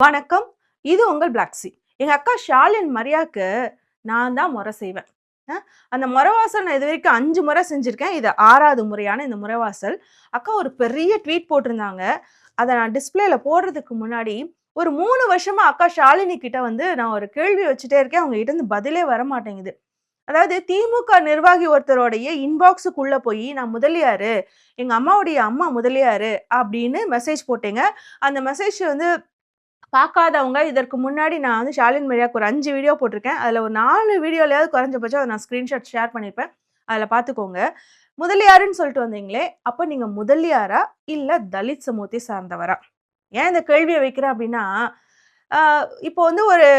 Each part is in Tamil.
வணக்கம். இது உங்கள் பிளாக்ஸி. எங்க அக்கா ஷாலின் மரியாக்கு நான் தான் மொற செய்வேன். அ அந்த மொறவாசல் நான் இதுவரைக்கும் 5 முறை செஞ்சிருக்கேன். இது 6வது முறையான இந்த முறவாசல். அக்கா ஒரு பெரிய ட்வீட் போட்டிருந்தாங்க. அத நான் டிஸ்ப்ளேல போடுறதுக்கு முன்னாடி, ஒரு 3 வருஷமா அக்கா ஷாலினி கிட்ட வந்து நான் ஒரு கேள்வி வச்சுட்டே இருக்கேன். அவங்க கிட்ட இருந்து பதிலே வரமாட்டேங்குது. அதாவது திமுக நிர்வாகி ஒருத்தருடைய இன்பாக்ஸுக்குள்ள போயி, நான் முதலியாரு, எங்க அம்மாவுடைய அம்மா முதலியாரு அப்படின்னு மெசேஜ் போட்டேங்க. அந்த மெசேஜ் வந்து பார்க்காதவங்க இதற்கு முன்னாடி நான் வந்து ஷாலின் மரியாக்கு ஒரு 5 வீடியோ போட்டிருக்கேன். அதில ஒரு 4 வீடியோலயாவது குறைஞ்சபட்சம் அத நான் ஸ்கிரீன்ஷாட் ஷேர் பண்ணியிருப்பேன். அதில பார்த்துக்கோங்க. முதலியாருன்னு சொல்லிட்டு வந்தீங்களே, அப்ப நீங்க முதலியாரா? இல்ல தலித் சமூகத்தை சார்ந்தவரா? ஏன் இந்த கேள்விய வைக்கிறேன் அப்டின்னா, அ இப்போ வந்து ஒரு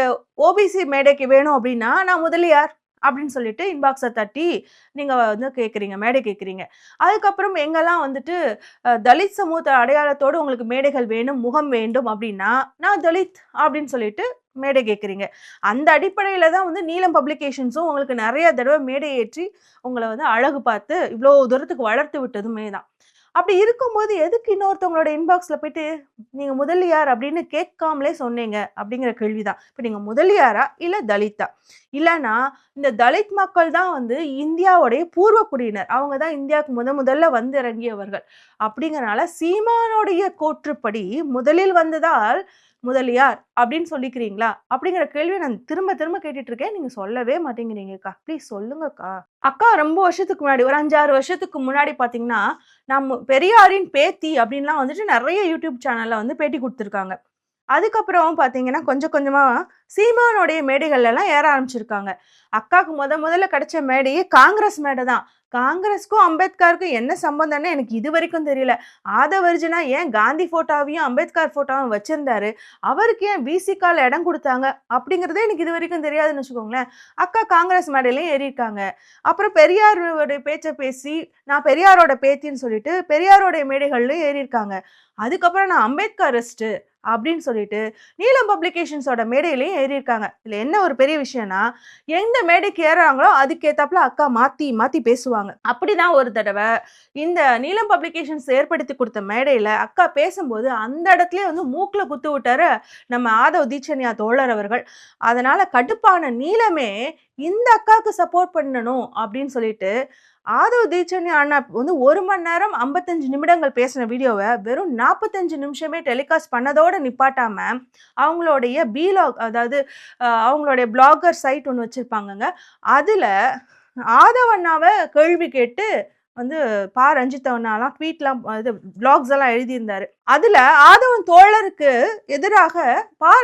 ஓபிசி மேடைக்கு வேணும் அப்டின்னா, நான் முதலியார் அப்டின்னு சொல்லிட்டு இன்பாக்ஸ தட்டி நீங்க வந்து கேட்குறீங்க, மேடை கேட்குறீங்க. அதுக்கப்புறம் எங்கெல்லாம் வந்துட்டு தலித் சமூக அடையாளத்தோடு உங்களுக்கு மேடைகள் வேணும், முகம் வேண்டும் அப்டின்னா, நான் தலித் அப்டின்னு சொல்லிட்டு மேடை கேட்குறீங்க. அந்த அடிப்படையில தான் வந்து நீலம் பப்ளிகேஷன்ஸும் உங்களுக்கு நெறைய தடவ மேடை ஏற்றி உங்கள வந்து அழகு பார்த்து இவ்ளோ தூரத்துக்கு வளர்த்து விட்டதுமே தான். அப்படி இருக்கும்போது எதுக்கு இன்னொருத்தவங்களோட இன்பாக்ஸ்ல போயிட்டு நீங்க முதலியார் அப்படின்னு கேட்காமலே சொன்னீங்க அப்படிங்கிற கேள்விதான். இப்ப நீங்க முதலியாரா இல்ல தலித்தா? இல்லன்னா இந்த தலித் மக்கள் தான் வந்து இந்தியாவுடைய பூர்வ குடியினர். அவங்க தான் இந்தியாவுக்கு முதல்ல வந்து இறங்கியவர்கள். அப்படிங்கறனால சீமானுடைய கூற்றுப்படி முதலில் வந்ததால் முதலியார் அப்படின்னு சொல்லிக்கிறீங்களா? அப்படிங்கிற கேள்விய நான் திரும்ப திரும்ப கேட்டுட்டு இருக்கேன். நீங்க சொல்லவே மாட்டேங்கிறீங்கக்கா. ப்ளீஸ் சொல்லுங்கக்கா. அக்கா ரொம்ப வருஷத்துக்கு முன்னாடி ஒரு 5, 6 வருஷத்துக்கு முன்னாடி பார்த்தீங்கன்னா, பெரியாரின் பேத்தி அப்படின்லாம் வந்துட்டு நெறைய யூடியூப் சேனல்ல வந்து பேட்டி குடுத்துருக்காங்க. அதுக்கப்புறம் பார்த்தீங்கன்னா, கொஞ்சம் கொஞ்சமா சீமானுடைய மேடைகள்லலாம் ஏற ஆரம்பிச்சிருக்காங்க. அக்காக்கு முதல்ல கிடைச்ச மேடையே காங்கிரஸ் மேடை தான். காங்கிரஸ்க்கும் அம்பேத்கருக்கும் என்ன சம்பந்தம்னு எனக்கு இதுவரைக்கும் தெரியல. ஆதவர்ஜுனா ஏன் காந்தி ஃபோட்டோவையும், அம்பேத்கர் ஃபோட்டோவும் வச்சிருந்தாரு? அவருக்கு ஏன் விசிகால இடம் குடுத்தாங்க? அப்படிங்கிறதே எனக்கு இதுவரைக்கும் தெரியாதுன்னு வச்சுக்கோங்களேன். அக்கா காங்கிரஸ் மேடையிலயும் ஏறியிருக்காங்க. அப்புறம் பெரியாருடைய பேச்ச பேசி, நான் பெரியாரோட பேத்தின்னு சொல்லிட்டு, பெரியாரோடைய மேடைகள்லயும் ஏறியிருக்காங்க. அதுக்கப்புறம் நான் அம்பேத்கரிஸ்ட் அப்படின்னு சொல்லிட்டு நீலம் பப்ளிகேஷன்ஸோட மேடையிலயும் ஏறியிருக்காங்க. இதுல என்ன ஒரு பெரிய விஷயம்னா, எந்த மேடைக்கு ஏறுறாங்களோ அதுக்கேத்தாப்புல அக்கா மாத்தி மாத்தி பேசுவாங்க. அப்படிதான் ஒரு தடவ இந்த நீலம் பப்ளிகேஷன்ஸ் ஏற்படுத்தி கொடுத்த மேடையில அக்கா பேசும்போது அந்த இடத்துலயே வந்து மூக்குல குத்து விட்டாரு நம்ம ஆதவ் தீட்சண்யா தோழர் அவர்கள். அதனால கடுப்பான நீலமே இந்த அக்காவுக்கு சப்போர்ட் பண்ணணும் அப்படின்னு சொல்லிட்டு ஆதவ் தீட்சண்யா அண்ணா வந்து 1 மணி நேரம் 55 நிமிடங்கள் பேசின வீடியோவை வெறும் 45 நிமிஷமே டெலிகாஸ்ட் பண்ணதோட நிப்பாட்டாம அவங்களுடைய பீலாக் அதாவது அவங்களுடைய பிளாகர் சைட் ஒன்று வச்சிருப்பாங்கங்க. அதுல ஆதவ் அண்ணாவை கேள்வி கேட்டு வந்து ரஞ்சித் அண்ணாலாம் ட்வீட்லாம் இது பிளாக்ஸ் எல்லாம் எழுதியிருந்தாரு. அதுல ஆதவன் தோழருக்கு எதிராக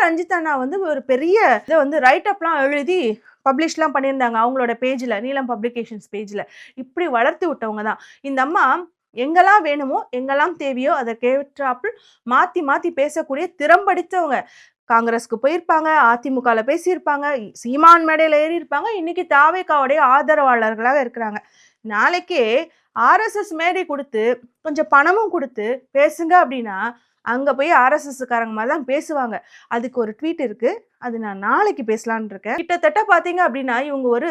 ரஞ்சித் அண்ணா வந்து ஒரு பெரிய இதை வந்து ரைட் அப்லாம் எழுதி பப்ளிஷ்லாம் பண்ணியிருந்தாங்க அவங்களோட பேஜ்ல, நீலம் பப்ளிகேஷன்ஸ் பேஜ்ல. இப்படி வளர்த்து விட்டவங்க தான் இந்த அம்மா. எங்கெல்லாம் வேணுமோ எங்கெல்லாம் தேவையோ அதை கேட்டாப்புல் மாத்தி மாத்தி பேசக்கூடிய திறம்படித்தவங்க. காங்கிரஸ்க்கு போயிருப்பாங்க, அதிமுகல பேசியிருப்பாங்க, சீமான் மேடையில ஏறி இருப்பாங்க, இன்னைக்கு தாவேகாவுடைய ஆதரவாளர்களாக இருக்கிறாங்க. நாளைக்கே ஆர்எஸ்எஸ் மேடை கொடுத்து கொஞ்சம் பணமும் கொடுத்து பேசுங்க அப்படின்னா அங்க போய் ஆர்எஸ்எஸ் காரங்க மாதிரி தான் பேசுவாங்க. அதுக்கு ஒரு ட்வீட் இருக்கு. அது நான் நாளைக்கு பேசலான்னு இருக்கேன். கிட்டத்தட்ட பாத்தீங்க அப்படின்னா இவங்க ஒரு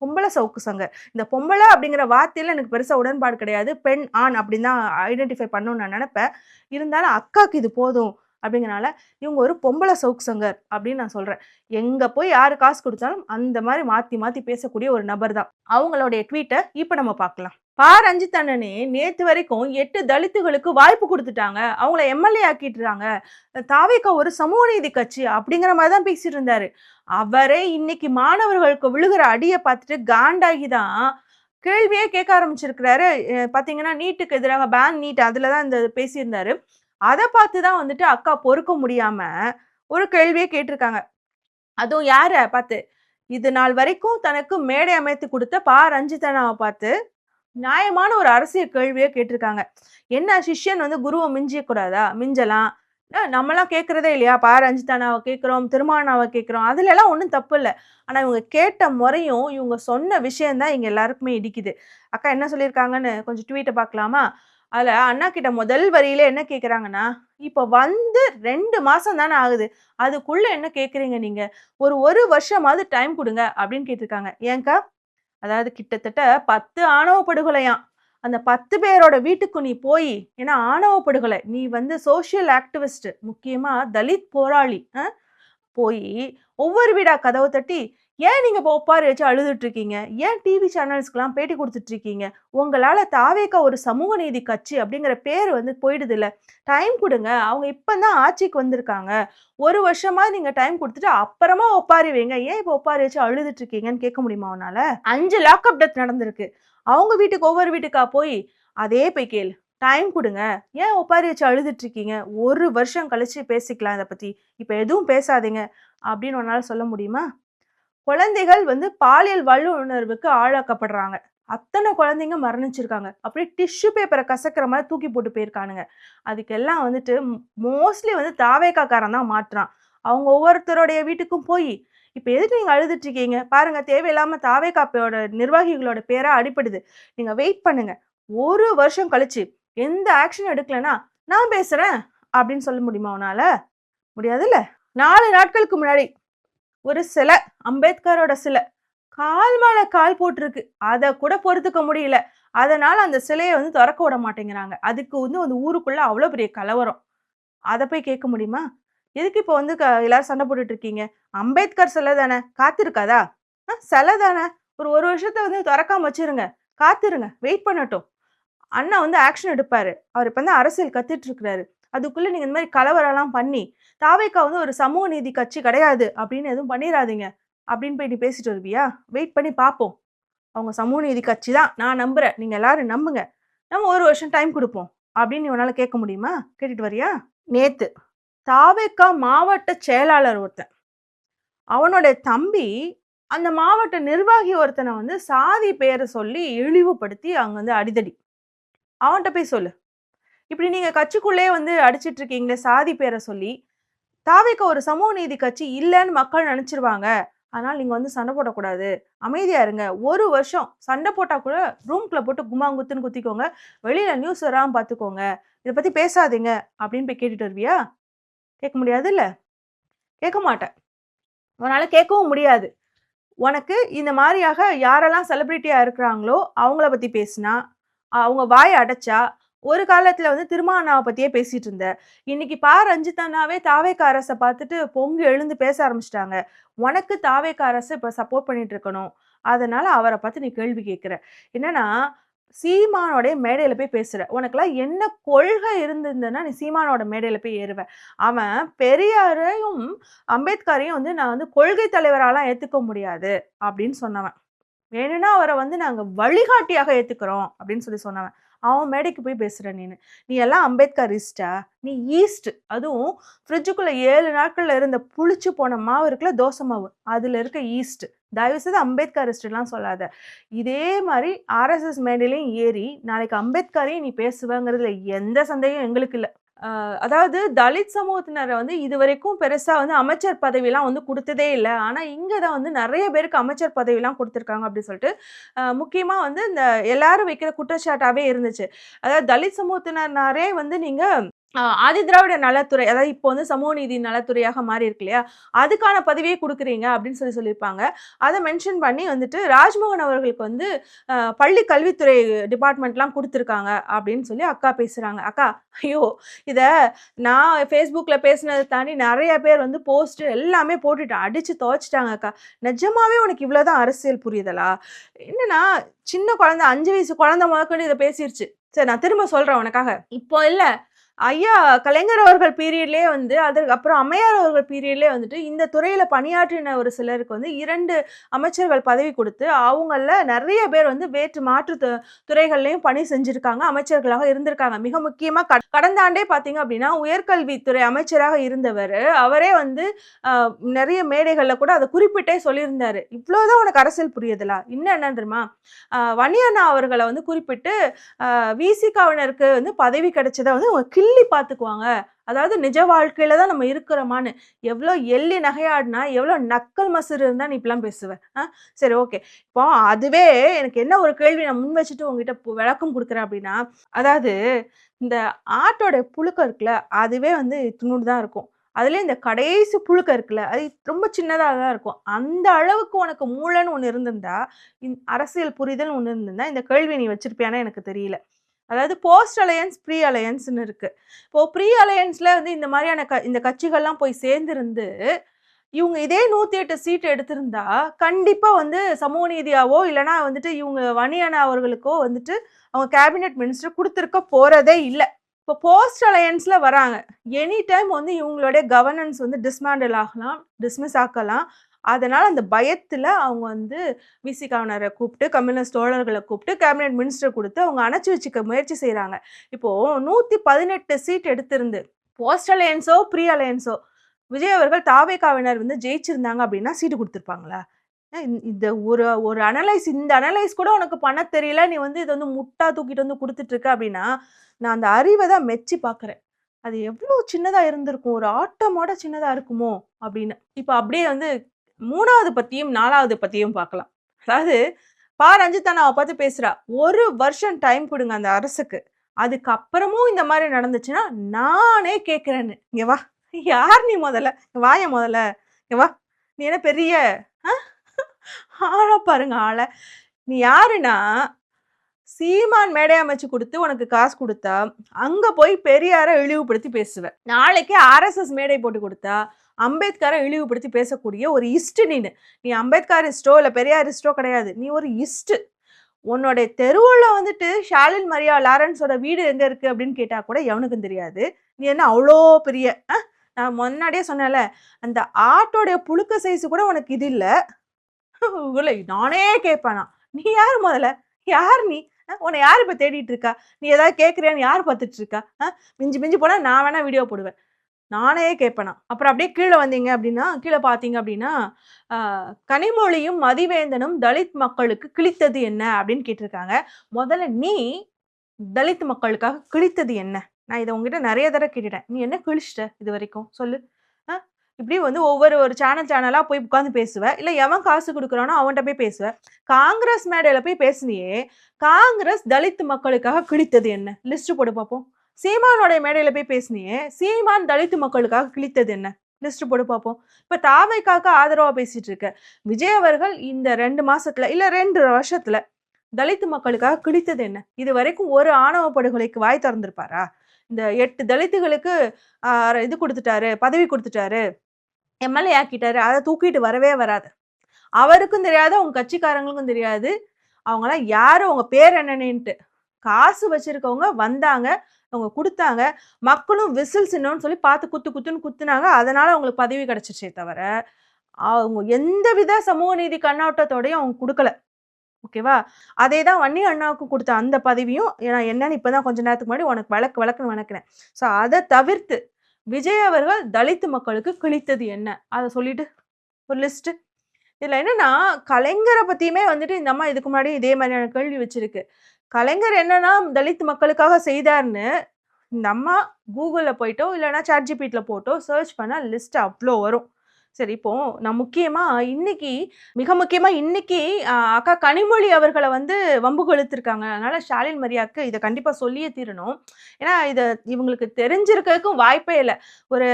பொம்பளை சவுக்கு சங்க. இந்த பொம்பளை அப்படிங்கிற வார்த்தையில எனக்கு பெருசா உடன்பாடு கிடையாது. பெண், ஆண் அப்படின்னு தான் ஐடென்டிஃபை பண்ணணும்னு நான் நினைப்பேன். இருந்தாலும் அக்காக்கு இது போதும் அப்படிங்கிறனால இவங்க ஒரு பொம்பளை சவுக்கு சங்கர் அப்படின்னு நான் சொல்றேன். எங்க போய் யாரு காசு கொடுத்தாலும் அந்த மாதிரி மாத்தி மாத்தி பேசக்கூடிய ஒரு நபர் தான். அவங்களுடைய ட்வீட்டை இப்ப நம்ம பார்க்கலாம். ரஞ்சித் அண்ணனே நேத்து வரைக்கும் 8 தலித்துகளுக்கு வாய்ப்பு கொடுத்துட்டாங்க. அவங்கள எம்எல்ஏ ஆக்கிட்டுறாங்க. தாவேகா ஒரு சமூக நீதி கட்சி அப்படிங்கிற மாதிரி தான் பேசிட்டு இருந்தாரு. அவரே இன்னைக்கு மாணவர்களுக்கு விழுகிற அடியை பார்த்துட்டு காண்டாகி தான் கேள்வியே கேட்க ஆரம்பிச்சிருக்கிறாரு. பாத்தீங்கன்னா நீட்டுக்கு எதிராக பேன் நீட் அதுலதான் இந்த பேசியிருந்தாரு. அதை பார்த்துதான் வந்துட்டு அக்கா பொறுக்க முடியாம ஒரு கேள்வியே கேட்டிருக்காங்க. அதுவும் யார பார்த்து, இது நாள் வரைக்கும் தனக்கு மேடை அமைத்து கொடுத்த ரஞ்சித் அண்ணாவை பார்த்து நியாயமான ஒரு அரசியல் கேள்வியே கேட்டிருக்காங்க. என்ன சிஷ்யன் வந்து குருவை மிஞ்சிய கூடாதா? மிஞ்சலாம். நம்மலாம் கேட்கறதே இல்லையா? ரஞ்சித் அண்ணாவை கேட்கிறோம், திருமாவளவனை கேட்கிறோம். அதுல எல்லாம் ஒண்ணும் தப்பு இல்ல. ஆனா இவங்க கேட்ட முறையும், இவங்க சொன்ன விஷயம் தான் இங்க எல்லாருக்குமே இடிக்குது. அக்கா என்ன சொல்லியிருக்காங்கன்னு கொஞ்சம் ட்வீட்ட பார்க்கலாமா? அதுல அண்ணா கிட்ட முதல் வரியில என்ன கேட்குறாங்கன்னா, இப்ப வந்து 2 மாசம் தானே ஆகுது. அதுக்குள்ள என்ன கேட்குறீங்க நீங்க? ஒரு வருஷமாவது டைம் குடுங்க அப்படின்னு கேட்டிருக்காங்க. ஏன்க்கா? அதாவது கிட்டத்தட்ட 10 ஆணவ படுகொலையாம். அந்த 10 பேரோட வீட்டுக்கு நீ போய், ஏன்னா ஆணவ படுகொலை, நீ வந்து சோசியல் ஆக்டிவிஸ்ட், முக்கியமா தலித் போராளி, போய் ஒவ்வொரு வீடா கதவு தட்டி, ஏன் நீங்க இப்போ ஒப்பாரி வச்சு அழுதுட்டு இருக்கீங்க? ஏன் டிவி சேனல்ஸ்க்குலாம் பேட்டி குடுத்துட்டு இருக்கீங்க? உங்களால தாவேகா ஒரு சமூக நீதி கட்சி அப்படிங்கிற பேரு வந்து போயிடுதுல்ல. டைம் குடுங்க. அவங்க இப்ப தான் ஆட்சிக்கு வந்திருக்காங்க. 1 வருஷமா நீங்க டைம் குடுத்துட்டு அப்புறமா ஒப்பாரி வைங்க. ஏன் இப்போ ஒப்பாரி வச்சு அழுதுட்டு இருக்கீங்கன்னு கேட்க முடியுமா உன்னால? 5 லாக்அப் டெத் நடந்திருக்கு. அவங்க வீட்டுக்கு ஒவ்வொரு வீட்டுக்கா போய், அதே போய் கேளு. டைம் குடுங்க. ஏன் ஒப்பாரி வச்சு அழுதுட்டு இருக்கீங்க? 1 வருஷம் கழிச்சு பேசிக்கலாம் இத பத்தி. இப்ப எதுவும் பேசாதீங்க அப்படின்னு உன்னால சொல்ல முடியுமா? குழந்தைகள் வந்து பாலியல் வல்லுணர்வுக்கு ஆளாக்கப்படுறாங்க. அத்தன குழந்தைங்க மரணிச்சிருக்காங்க. அப்படியே டிஷ்யூ பேப்பர கசக்குற மாரி தூக்கி போட்டு போயிருக்கானுங்க. அதுக்கெல்லாம் வந்துட்டு மோஸ்ட்லி வந்து தாவேகாக்காரன் தான் மாட்றான். அவங்க ஒவ்வொருத்தருடைய வீட்டுக்கும் போயி, இப்ப எதுக்கு நீங்க அழுதுட்டு இருக்கீங்க? பாருங்க தேவையில்லாம தாவேகாப்போட நிர்வாகிகளோட பேரா அடிபடுது. நீங்க வெயிட் பண்ணுங்க. 1 வருஷம் கழிச்சு எந்த ஆக்ஷனும் எடுக்கலன்னா, நான் பேசுறேன் அப்படின்னு சொல்ல முடியுமா உன்னால? முடியாதுல்ல. 4 நாட்களுக்கு முன்னாடி ஒரு சிலை, அம்பேத்கரோட சிலை. கால் மேல கால் போட்டிருக்கு. அத கூட பொறுத்துக்க முடியல. அதனால அந்த சிலைய வந்து தொறக்க விட மாட்டேங்கிறாங்க. அதுக்கு வந்து அந்த ஊருக்குள்ள அவ்ளோ பெரிய கலவரம். அத போய் கேட்க முடியுமா? எதுக்கு இப்போ வந்து எல்லாரும் சண்டை போட்டுட்டு இருக்கீங்க? அம்பேத்கர் சிலை தானே, காத்திருக்காதா? சிலை தானே, ஒரு 1 வருஷத்த வந்து தொறக்காம வச்சிருங்க. காத்திருங்க. வெயிட் பண்ணட்டும். அண்ணா வந்து ஆக்ஷன் எடுப்பாரு. அவர் இப்ப தான் அரசியல் கத்துட்டு இருக்கிறாரு. அதுக்குள்ள நீங்க இந்த மாரி கலவரம்லாம் பண்ணி, தாவேகா வந்து ஒரு சமூக நீதி கட்சி கிடையாது அப்படின்னு எதுவும் பண்ணிறாதீங்க. அப்படின்னு போய் நீ பேசிட்டு வருவியா? வெயிட் பண்ணி பார்ப்போம். அவங்க சமூக நீதி கட்சி தான். நான் நம்புறேன். நீங்க எல்லாரும் நம்புங்க. நம்ம 1 வருஷம் டைம் குடுப்போம். அப்படின்னு உன்னால கேட்க முடியுமா? கேட்டுட்டு வரியா? நேத்து தாவேகா மாவட்ட செயலாளர் ஒருத்தன். அவனுடைய தம்பி அந்த மாவட்ட நிர்வாகி ஒருத்தன வந்து சாதி பேர சொல்லி இழிவுபடுத்தி அங்க வந்து அடிதடி. அவன்ட்ட போய் சொல்லு. இப்படி நீங்க கட்சிக்குள்ளேயே வந்து அடிச்சிட்டு இருக்கீங்களே சாதி பேர சொல்லி, தாவேகா ஒரு சமூக நீதி கட்சி இல்லன்னு மக்கள் நெனச்சுருவாங்க. அதனால நீங்க வந்து சண்டை போடக்கூடாது. அமைதியா இருங்க. 1 வருஷம் சண்டை போட்டா கூட ரூம்குள்ள போட்டு கும்மாங்குத்துன்னு குத்திக்கோங்க. வெளியில நியூஸ் வராம பார்த்துக்கோங்க. இத பத்தி பேசாதீங்க அப்படின்னு போய் கேட்டுட்டு வருவியா? கேட்க முடியாதுல்ல. கேட்க மாட்ட. உன்னால கேட்கவும் முடியாது. உனக்கு இந்த மாரியாக யாரெல்லாம் செலிபிரிட்டியா இருக்கிறாங்களோ, அவங்கள பத்தி பேசினா, அவங்க வாய அடைச்சா, ஒரு காலத்துல வந்து திருமாவளவன பத்தியே பேசிட்டு இருந்த. இன்னைக்கு பா. ரஞ்சித் அண்ணாவே தாவேகா அரச பார்த்துட்டு பொங்கி எழுந்து பேச ஆரம்பிச்சுட்டாங்க. உனக்கு தாவேகா அரசு இப்ப சப்போர்ட் பண்ணிட்டு இருக்கணும். அதனால அவர பார்த்து நீ கேள்வி கேட்கிற. என்னன்னா, சீமானோடைய மேடையில போய் பேசுற. உனக்கெல்லாம் என்ன கொள்கை இருந்திருந்ததுன்னா, நீ சீமானோட மேடையில போய் ஏறுவ. அவன் பெரியாரையும், அம்பேத்கரையும் வந்து நான் வந்து கொள்கை தலைவராலாம் ஏத்துக்க முடியாது அப்படின்னு சொன்னவன். வேணும்னா அவர வந்து நாங்க வழிகாட்டியாக ஏத்துக்கிறோம் அப்படின்னு சொல்லி சொன்னவன். அவன் மேடைக்கு போய் பேசுற நீனு. நீ எல்லாம் அம்பேத்கரிஸ்ட்டா? நீ ஈஸ்ட். அதுவும் ஃப்ரிட்ஜுக்குள்ள 7 நாட்கள்ல இருந்த புளிச்சு போன மாவு இருக்குல்ல, தோசை மாவு. அதுல இருக்க ஈஸ்ட். தயவு செய்து அம்பேத்கரிஸ்ட்லாம் சொல்லாத. இதே மாரி ஆர்எஸ்எஸ் மேடையிலயும் ஏறி, நாளைக்கு அம்பேத்கரையும் நீ பேசுவங்கிறதுல எந்த சந்தேகம் எங்களுக்கு இல்ல. அதாவது தலித் சமூகத்தினர வந்து இதுவரைக்கும் பெருசா வந்து அமைச்சர் பதவிலாம் வந்து குடுத்ததே இல்ல. ஆனா, இங்க தான் வந்து நெறைய பேருக்கு அமைச்சர் பதவிலாம் குடுத்துருக்காங்க அப்டி சொல்ட்டு, முக்கியமா வந்து இந்த எல்லாரும் வைக்கிற குற்றச்சாட்டாவே இருந்துச்சு. அதாவது தலித் சமூகத்தினர்னாரே வந்து நீங்க ஆதிதிராவிட நலத்துறை, அதாவது இப்போ வந்து சமூக நீதி நலத்துறையாக மாறி இருக்கு இல்லையா? அதுக்கான பதவியே குடுக்குறீங்க அப்படின்னு சொல்லியிருப்பாங்க. அத மென்ஷன் பண்ணி வந்துட்டு ராஜ்மோகன் அவர்களுக்கு வந்து பள்ளி கல்வித்துறை டிபார்ட்மெண்ட்லாம் குடுத்துருக்காங்க அப்படின்னு சொல்லி அக்கா பேசுறாங்க. அக்கா, ஐயோ! இத நான் Facebookல பேசினத தாண்டி நெறைய பேர் வந்து போஸ்ட் எல்லாமே போட்டுட்டு அடிச்சு துவைச்சுட்டாங்க அக்கா. நிஜமாவே உனக்கு இவ்ளோ தான் அரசியல் புரிதலா? என்னன்னா, சின்ன குழந்தை 5 வயசு குழந்தை முதற்கொண்டு இத பேசிருச்சு. சரி நான் திரும்ப சொல்றேன் உனக்காக. இப்போ இல்ல. ஐயா கலைஞர் அவர்கள் பீரியட்லயே வந்து அதுக்கப்புறம் அம்மையார் அவர்கள் பீரியட்லயே வந்துட்டு இந்த துறையில பணியாற்றின ஒரு சிலருக்கு வந்து 2 அமைச்சர்கள் பதவி குடுத்து, அவங்கள்ல நெறைய பேர் வந்து வேற்று மாற்று துறைகள்லயும் பணி செஞ்சிருக்காங்க. அமைச்சர்களாக இருந்திருக்காங்க. மிக முக்கியமா கடந்த ஆண்டே பார்த்தீங்க அப்படின்னா, உயர்கல்வித்துறை அமைச்சராக இருந்தவரு, அவரே வந்து நெறைய மேடைகள்ல கூட அத குறிப்பிட்டே சொல்லியிருந்தாரு. "இவ்ளோதான் உனக்கு அரசியல் புரியுதலா? இன்னும் என்ன தெரியுமா? வன்னியண்ணா அவர்கள வந்து குறிப்பிட்டு விசிகாவினருக்கு வந்து பதவி கிடைச்சத வந்து அவங்க கிள்ளி பார்த்துக்குவாங்க. அதாவது நிஜ வாழ்க்கையில தான் நம்ம இருக்கிறோமான்னு. எவ்ளோ எள்ளி நகையாடினா, எவ்ளோ நக்கல் மசுறு இருந்தா நீ இப்படிலாம் பேசுவ? சரி ஓகே. இப்போ அதுவே எனக்கு என்ன ஒரு கேள்வி நான் முன் வச்சுட்டு உங்ககிட்ட விளக்கம் குடுக்குறேன் அப்படின்னா, அதாவது இந்த ஆட்டோட புழுக்கம் இருக்குல்ல, அதுவே வந்து இத்துணூண்டு தான் இருக்கும். அதுலயும் இந்த கடைசி புழுக்க இருக்குல்ல, அது ரொம்ப சின்னதா தான் இருக்கும். அந்த அளவுக்கு உனக்கு மூளைன்னு ஒண்ணு இருந்திருந்தா, அரசியல் புரிதல்னு ஒண்ணு இருந்திருந்தா, இந்த கேள்விய நீ வச்சிருப்பியான்னு எனக்கு தெரியல. அதாவது போஸ்ட் அலையன்ஸ், ப்ரீ அலையன்ஸ்ன்னு இருக்கு. இப்போ ப்ரீ அலையன்ஸ்ல வந்து இந்த மாரியான இந்த கட்சிகள்லாம் போய் சேர்ந்திருந்து, இவங்க இதே 108 சீட் எடுத்திருந்தா, கண்டிப்பா வந்து சமூக நீதியாவோ, இல்லன்னா வந்துட்டு இவங்க வன்னியண்ணா அவர்களுக்கோ வந்துட்டு அவங்க கேபினெட் மினிஸ்டர் குடுத்திருக்க போறதே இல்ல. இப்போ போஸ்ட் அலையன்ஸ்ல வராங்க. எனி டைம் வந்து இவங்களுடைய கவர்னன்ஸ் வந்து டிஸ்மேண்டில் ஆகலாம், டிஸ்மிஸ் ஆக்கலாம். அதனால அந்த பயத்துல அவங்க வந்து விசி கவர்னர கூப்பிட்டு, கம்யூனிஸ்ட் தோழர்கள கூப்பிட்டு, கேபினெட் மினிஸ்டர் குடுத்து அவங்க அணைச்சு வச்சுக்க முயற்சி செய்றாங்க. இப்போ 118 சீட் எடுத்திருந்து, போஸ்ட் அலையன்ஸோ, ப்ரீ அலையன்ஸோ விஜய் அவர்கள் தாவேகாவினர் வந்து ஜெயிச்சிருந்தாங்க அப்படின்னா சீட்டு குடுத்துருப்பாங்களா? இந்த ஒரு ஒரு இந்த அனலைஸ் கூட உனக்கு பண்ண தெரியல. நீ வந்து இத வந்து முட்டா தூக்கிட்டு வந்து குடுத்துட்டு இருக்க அப்படின்னா, நான் அந்த அறிவ தான் மெச்சி பார்க்குறேன். அது எவ்ளோ சின்னதா இருந்திருக்கும். ஒரு ஆட்டமோட சின்னதா இருக்குமோ அப்படின்னு. இப்ப அப்படியே வந்து 3வது பத்தியும், 4வது பத்தியும் பார்க்கலாம். அதாவது ரஞ்சித் அண்ணாவ பார்த்து பேசுறா. 1 வருஷம் டைம் குடுங்க அந்த அரசுக்கு. அதுக்கப்புறமும் இந்த மாரி நடந்துச்சுன்னா, நானே கேட்கிறேன்னு. இங்க வா. யார் நீ முதல்ல? வாயேன் முதல்ல. இங்க வா. நீ என்ன பெரிய அ ஆள பாருங்க ஆள. நீ யாருன்னா, சீமான் மேடை அமைச்சு குடுத்து உனக்கு காசு குடுத்தா, அங்க போய் பெரியார இழிவுபடுத்தி பேசுவ. நாளைக்கு ஆர்எஸ்எஸ் மேடை போட்டு குடுத்தா, அம்பேத்கர இழிவுபடுத்தி பேசக்கூடிய ஒரு இஸ்ட் நீனு. நீ அம்பேத்கரிஸ்டோ, இல்ல பெரியாரிஸ்டோ கிடையாது. நீ ஒரு இஸ்ட். உன்னுடைய தெருவுல வந்துட்டு ஷாலின் மரியா லாரன்ஸோட வீடு எங்க இருக்கு அப்படின்னு கேட்டா கூட எவனுக்கும் தெரியாது. நீ என்ன அவ்ளோ பெரிய நான் முன்னாடியே சொன்னேன்ல, அந்த ஆட்டோடைய புழுக்க சைஸ் கூட உனக்கு இது இல்ல. நானே கேட்பேனா? நீ யாரு முதல்ல? யார் நீ? உன்னை யார் இப்ப தேடிட்டு இருக்கா? நீ ஏதாவது கேட்கிறியான்னு யார் பார்த்துட்டு இருக்கா? மிஞ்சி மிஞ்சி போனா நான் வேணா வீடியோ போடுவேன். நானே கேட்பேனா? அப்புறம் அப்படியே கீழ வந்தீங்க அப்படின்னா, கீழ பார்த்தீங்க அப்படின்னா, கனிமொழியும் மதிவேந்தனும் தலித் மக்களுக்கு கிழித்தது என்ன அப்படின்னு கேட்டிருக்காங்க. முதல்ல நீ தலித் மக்களுக்காக கிழித்தது என்ன? நான் இத உன்கிட்ட நெறைய தடவ கேட்டுட்டேன். நீ என்ன கிழிச்சிட்ட இதுவரைக்கும்? சொல்லு. அ இப்படி வந்து ஒரு சேனலா போய் உட்கார்ந்து பேசுவ. இல்ல எவன் காசு குடுக்குறானோ அவன்ட்ட போய் பேசுவ. காங்கிரஸ் மேடையில போய் பேசினியே, காங்கிரஸ் தலித் மக்களுக்காக கிழித்தது என்ன? லிஸ்ட் போடு பார்ப்போம். சீமானுடைய மேடையில போய் பேசினியே, சீமான் தலித் மக்களுக்காக கிழித்தது என்ன? லிஸ்ட் போடு பார்ப்போம். இப்ப தாவேக்காக்கு ஆதரவா பேசிட்டு இருக்க. விஜய் அவர்கள் இந்த 2 மாசத்துல, இல்ல 2 வருஷத்துல தலித் மக்களுக்காக கிழித்தது என்ன? இதுவரைக்கும் ஒரு ஆணவ படுகொலைக்கு வாய் திறந்திருப்பாரா? இந்த 8 தலித்துகளுக்கு இது குடுத்துட்டாரு, பதவி குடுத்துட்டாரு, எம்எல்ஏ ஆக்கிட்டாரு. அத தூக்கிட்டு வரவே வராது. அவருக்கும் தெரியாது, அவங்க கட்சிக்காரங்களுக்கும் தெரியாது. அவங்கலாம் யாரு, அவங்க பேர் என்னன்னுட்டு. காசு வச்சிருக்கவங்க வந்தாங்க, அவங்க குடுத்தாங்க. மக்களும் விசில் சின்னம்னு சொல்லி பார்த்து குத்து குத்துன்னு குத்துனாங்க. அதனால அவங்களுக்கு பதவி கிடைச்சுச்சே தவிர, அவங்க எந்தவித சமூக நீதி கண்ணோட்டத்தோடயும் அவங்க குடுக்கல. ஓகேவா? அதே தான் வன்னி அண்ணாவுக்கு குடுத்த அந்த பதவியும் நான் என்னன்னு இப்ப தான் கொஞ்ச நேரத்துக்கு முன்னாடி உனக்கு விளக்குன்னு விளக்குனேன். ஸோ அத தவிர்த்து விஜய் அவர்கள் தலித் மக்களுக்கு கிழித்தது என்ன? அத சொல்லிட்டு ஒரு லிஸ்ட். இதுல என்னன்னா, கலைஞர பத்தியுமே வந்துட்டு இந்த அம்மா இதுக்கு முன்னாடி இதே மாதிரியான கேள்வி வச்சிருக்கு. கலைஞர் என்னன்னா தலித் மக்களுக்காக செய்தார்ன்னு இந்த அம்மா கூகுள்ல போயிட்டோ, இல்லன்னா ChatGPTல போட்டோ சர்ச் பண்ணா லிஸ்ட் அவ்ளோ வரும். சரி, இப்போ நான் மிக முக்கியமா இன்னைக்கு அக்கா கனிமொழி அவர்கள வந்து வம்புக்கு இழுத்துருக்காங்க. அதனால ஸ்டாலின் மரியாக்கு இத கண்டிப்பா சொல்லியே தீரணும். ஏன்னா, இவங்களுக்கு தெரிஞ்சிருக்கறதுக்கும் வாய்ப்பே இல்ல. ஒரு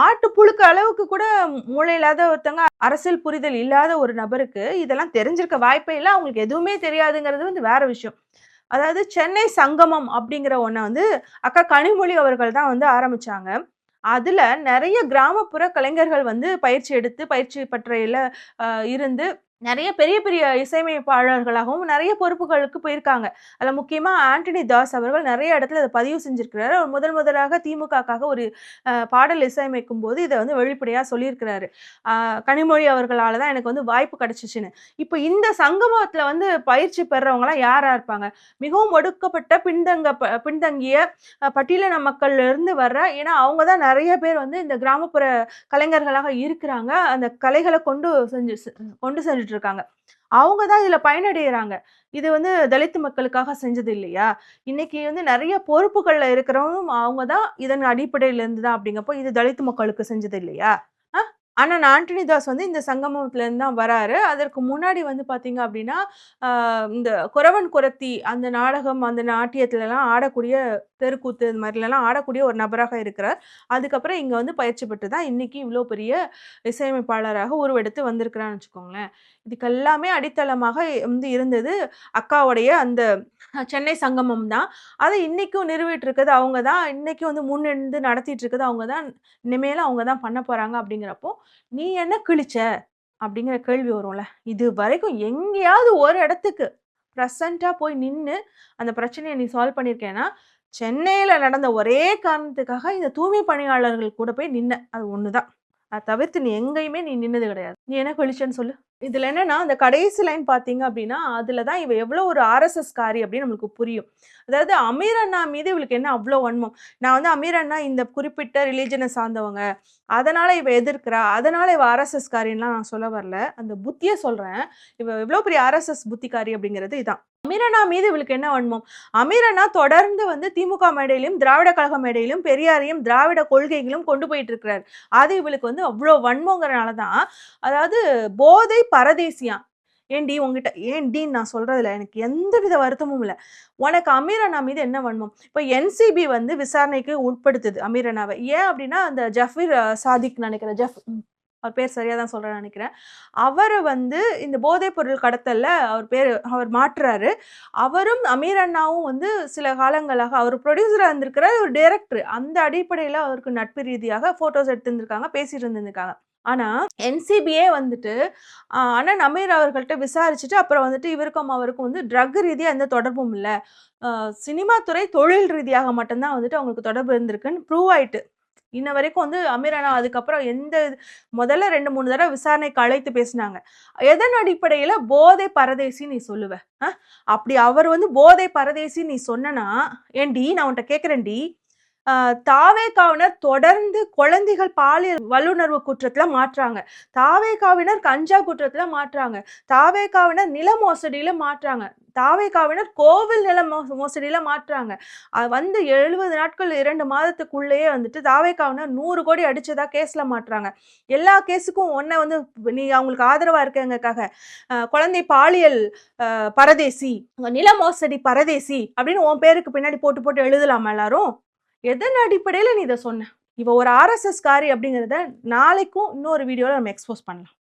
ஆட்டு புழுக்க அளவுக்கு கூட மூளை இல்லாத ஒருத்தங்க, அரசியல் புரிதல் இல்லாத ஒரு நபருக்கு இதெல்லாம் தெரிஞ்சிருக்க வாய்ப்பே இல்ல. அவங்களுக்கு எதுவுமே தெரியாதுங்கிறது வந்து வேற விஷயம். அதாவது சென்னை சங்கமம் அப்படிங்கிற ஒண்ண வந்து அக்கா கனிமொழி அவர்கள் தான் வந்து ஆரம்பிச்சாங்க. அதுல நெறைய கிராமப்புற கலைஞர்கள் வந்து பயிற்சி பட்டறையில இருந்து நெறைய பெரிய பெரிய இசையமைப்பாளர்களாகவும் நெறைய பொறுப்புகளுக்கு போயிருக்காங்க. அதுல முக்கியமா ஆண்டனி தாஸ் அவர்கள் நெறைய இடத்துல இத பதிவு செஞ்சிருக்கிறாரு. அவர் முதலாக திமுகக்காக ஒரு பாடல் இசையமைக்கும்போது இத வந்து வெளிப்படையா சொல்லியிருக்கிறாரு. கனிமொழி அவர்களால தான் எனக்கு வந்து வாய்ப்பு கிடைச்சுச்சுன்னு. இப்ப இந்த சங்கமத்துல வந்து பயிற்சி பெறவங்கலாம் யாரா இருப்பாங்க? மிகவும் ஒடுக்கப்பட்ட பின்தங்கிய பட்டியலின மக்கள்ல இருந்து வர்ற, ஏன்னா அவங்க தான் நெறைய பேர் வந்து இந்த கிராமப்புற கலைஞர்களாக இருக்கிறாங்க. அந்த கலைகள கொண்டு சென்றுட்டு இருக்காங்க. அவங்க தான் இதுல பயனடையறாங்க. இது வந்து தலித் மக்களுக்காக செஞ்சது இல்லையா? இன்னைக்கு வந்து நெறைய பொறுப்புகள்ல இருக்கிறவங்க அவங்க தான் இதன் அடிப்படையில இருந்து தான் அப்படிங்கப்போ, இது தலித் மக்களுக்கு செஞ்சது இல்லையா? அ அண்ணன் ஆண்டனி தாஸ் வந்து இந்த சங்கமத்துல இருந்து தான் வராரு. அதற்கு முன்னாடி வந்து பார்த்தீங்க அப்படின்னா, இந்த குறவன் குறத்தி அந்த நாடகம், அந்த நாட்டியத்துலலாம் ஆடக்கூடிய தெருக்கூத்து இது மாதிரிலாம் ஆடக்கூடிய ஒரு நபராக இருக்கிறார். அதுக்கப்புறம் இங்க வந்து பயிற்சி பெற்று தான் இன்னைக்கு இவ்ளோ பெரிய இசையமைப்பாளராக உருவெடுத்து வந்திருக்கிறான்னு வச்சுக்கோங்களேன். இதுக்கெல்லாமே அடித்தளமாக வந்து இருந்தது அக்காவுடைய அந்த சென்னை சங்கமம் தான். அத இன்னைக்கும் நிறுவிட்டு இருக்கிறது அவங்க தான். இன்னைக்கும் வந்து முன்னிருந்து நடத்திட்டு இருக்கிறது அவங்க தான். இனிமேலும் அவங்க தான் பண்ண போறாங்க அப்படிங்கிறப்போ, "நீ என்ன கிழிச்ச?" அப்படிங்கிற கேள்வி வரும்ல. இதுவரைக்கும் எங்கேயாவது ஒரு இடத்துக்கு பிரசன்ட்டா போய் நின்னு, அந்த பிரச்சனைய நீ சால்வ் பண்ணியிருக்கேன்னா, சென்னையில நடந்த ஒரே காரணத்துக்காக இந்த தூய்மை பணியாளர்கள் கூட போய் நின்ன. அது ஒண்ணு தான். அத தவிர்த்து நீ எங்கேயுமே நீ நின்னது கிடையாது. நீ என்ன கிழிச்சன்னு சொல்லு? இதுல என்னன்னா, அந்த கடைசி லைன் பார்த்தீங்க அப்படின்னா, அதுல தான் இவ எவ்வளோ ஒரு ஆர்எஸ்எஸ் காரி அப்படின்னு நம்மளுக்கு புரியும். அதாவது அமீர் அண்ணா மீது இவளுக்கு என்ன அவ்ளோ வன்மம். நான் வந்து அமீர் அண்ணா இந்த குறிப்பிட்ட ரிலிஜன சார்ந்தவங்க. அதனால இவ எதிர்க்கிறா. அதனால இவ ஆர்எஸ்எஸ் காரின்லாம் நான் சொல்ல வரல. அந்த புத்திய சொல்றேன். இவ எவ்வளோ பெரிய ஆர்எஸ்எஸ் புத்திக்காரி அப்படிங்கிறது இதான். அமீர் அண்ணா மீது இவளுக்கு என்ன வன்மம்? அமீர் அண்ணா தொடர்ந்து வந்து திமுக மேடையிலும், திராவிட கழக மேடையிலும் பெரியாரையும், திராவிட கொள்கைகளும் கொண்டு போயிட்டு இருக்கிறாரு. அது இவளுக்கு வந்து அவ்ளோ வன்மங்கிறனால தான், அதாவது போதை பரதேசியாம். ஏன்டின்னு நான் சொல்றதுல எனக்கு எந்தவித வருத்தமும் இல்ல. உனக்கு அமீர் அண்ணா மீது என்ன வன்மம்? இப்ப என்சிபி வந்து விசாரணைக்கு உட்படுத்துது அமீர் அண்ணாவ. ஏன் அப்படின்னா, அந்த ஜஃபீர் சாதிக் நினைக்கிறேன். அவர் பேர் சரியா தான் சொல்றேன்னு நினைக்கிறேன். அவர வந்து இந்த போதைப் பொருள் கடத்தல்ல அவர் மாட்டுறாரு. அவரும் அமீர் அண்ணாவும் வந்து சில காலங்களாக அவர் புரொடியூசரா இருந்திருக்கிறார், ஒரு டைரக்டர். அந்த அடிப்படையில அவருக்கு நட்பு ரீதியாக ஃபோட்டோஸ் எடுத்திருந்திருக்காங்க, பேசிட்டு இருந்திருக்காங்க. ஆனா, என்சிபியே வந்துட்டு அண்ணன் அமீர் அவர்கள்ட்ட விசாரிச்சுட்டு, அப்புறம் வந்துட்டு இவருக்கும் அவருக்கும் வந்து ட்ரக் ரீதியா எந்த தொடர்பும் இல்ல. சினிமா துறை தொழில் ரீதியாக மட்டும் தான் வந்துட்டு அவங்களுக்கு தொடர்பு இருந்திருக்குன்னு ப்ரூவ் ஆயிட்டு. இன்ன வரைக்கும் வந்து அமீர் அண்ணா அதுக்கப்புறம் முதல்ல 2, 3 தடவ விசாரணைக்கு அழைத்து பேசினாங்க. எதன் அடிப்படையில போதை பரதேசி நீ சொல்லுவ? அப்படி அவர் வந்து போதை பரதேசி நீ சொன்னனா, ஏன்டி நான் உன்ட்ட கேட்கிறேன்டி, தாவேகாவினர் தொடர்ந்து குழந்தைகள் பாலியல் வல்லுணர்வு குற்றத்துல மாட்றாங்க. தாவேகாவினர் கஞ்சா குற்றத்துல மாட்றாங்க. தாவேகாவினர் நில மோசடியில மாட்றாங்க. தாவேகாவினர் கோவில் நில மோசடியில மாட்றாங்க. வந்து 70 நாட்கள் 2 மாதத்துக்குள்ளேயே வந்துட்டு தாவேகாவினர் 100 கோடி அடிச்சதா கேஸ்ல மாட்றாங்க. எல்லா கேஸுக்கும் உன்ன வந்து நீ அவங்களுக்கு ஆதரவா இருக்கங்கக்காக குழந்தை பாலியல் பரதேசி, நில மோசடி பரதேசி அப்படின்னு உன் பேருக்கு பின்னாடி போட்டு போட்டு எழுதலாமா எல்லாரும்? எதன் அடிப்படையில நீ இத சொன்ன? இவ ஒரு ஆர்எஸ்எஸ் காரி அப்படிங்கிறத நாளைக்கும் இன்னொரு வீடியோல நம்ம எக்ஸ்போஸ் பண்ணலாம்.